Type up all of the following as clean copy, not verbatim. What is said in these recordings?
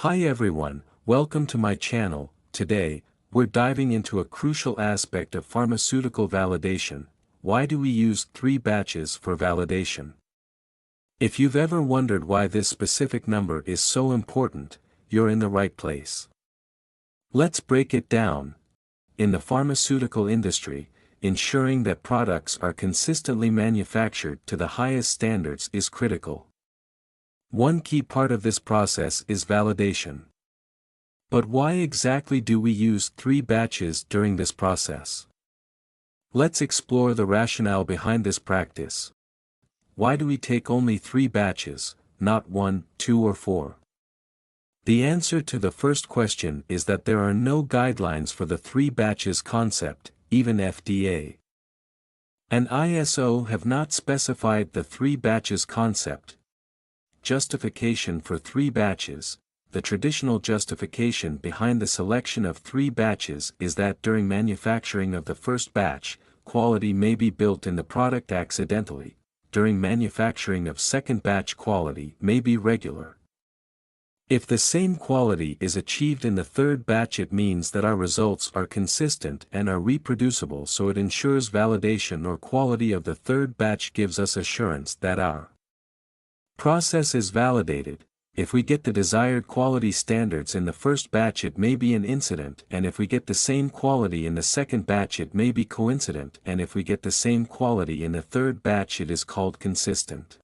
Hi everyone, welcome to my channel. Today, we're diving into a crucial aspect of pharmaceutical validation. Why do we use 3 batches for validation? If you've ever wondered why this specific number is so important, you're in the right place. Let's break it down. In the pharmaceutical industry, ensuring that products are consistently manufactured to the highest standards is critical. One key part of this process is validation. But why exactly do we use 3 batches during this process? Let's explore the rationale behind this practice. Why do we take only 3 batches, not 1, 2 or 4? The answer to the first question is that there are no guidelines for the 3 batches concept, even FDA and ISO have not specified the 3 batches concept. Justification for 3 batches. The traditional justification behind the selection of 3 batches is that during manufacturing of the first batch, quality may be built in the product accidentally. During manufacturing of second batch, quality may be regular. If the same quality is achieved in the third batch, it means that our results are consistent and are reproducible, so it ensures validation or quality of the third batch gives us assurance that our process is validated. If we get the desired quality standards in the first batch, it may be an incident, and if we get the same quality in the second batch, it may be coincident, and if we get the same quality in the third batch, it is called consistent.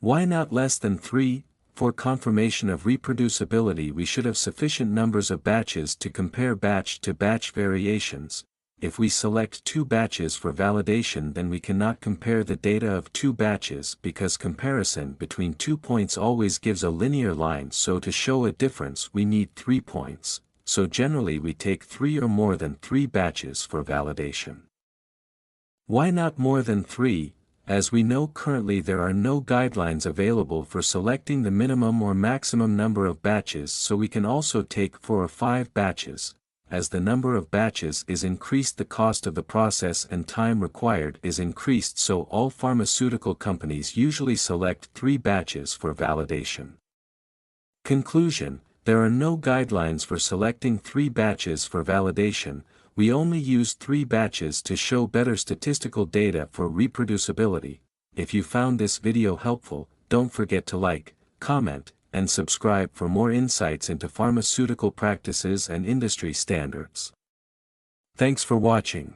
Why not less than 3? For confirmation of reproducibility, we should have sufficient numbers of batches to compare batch-to-batch variations. If we select 2 batches for validation, then we cannot compare the data of 2 batches because comparison between 2 points always gives a linear line, so to show a difference we need 3 points, so generally we take 3 or more than 3 batches for validation. Why not more than 3? As we know, currently there are no guidelines available for selecting the minimum or maximum number of batches, so we can also take 4 or 5 batches. As the number of batches is increased, the cost of the process and time required is increased, so all pharmaceutical companies usually select 3 batches for validation. Conclusion: there are no guidelines for selecting 3 batches for validation. We only use 3 batches to show better statistical data for reproducibility. If you found this video helpful, don't forget to like, comment, and subscribe for more insights into pharmaceutical practices and industry standards. Thanks for watching.